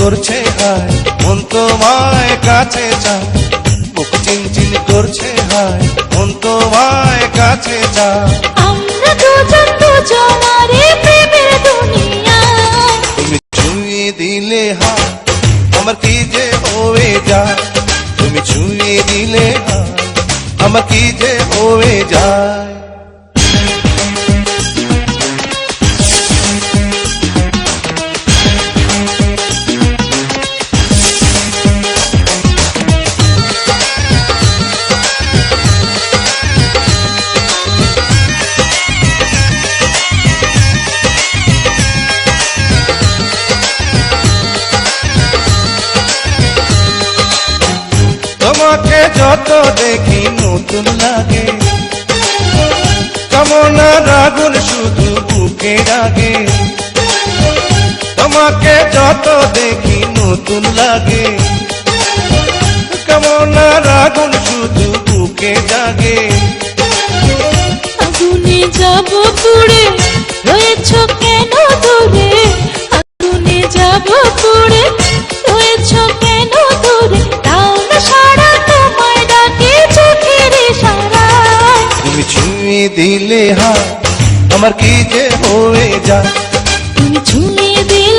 করছে হায়, মন তোমায় কাছে চায়। বুক চিনচিন করছে হায়, মন তোমায় কাছে চায়। আমরা দুজন দুজনারে প্রেমের দুনিয়ায়। তুমি ছুঁয়ে দিলে হায়, আমার কি যে হয়ে যায়। তুমি ছুঁয়ে দিলে হায়, আমার কি যে হয়ে যায়। তোমাকে যত দেখি নতুন লাগে, কামনার আগুন শুধু বুকে জাগে। তোমাকে যত দেখি নতুন লাগে, কামনার আগুন শুধু বুকে জাগে। আগুনে যাব পুড়ে, রয়েছ কেন দূরে? আগুনে যাব পুড়ে, রয়েছ কেন দূরে? তাও না সারা তোমায় ডাকে চোখের ইশারায়। তুমি ছুঁয়ে দিলে হায়, আমার কি যে হয়ে যায়। তুমি ছুঁয়ে দিলে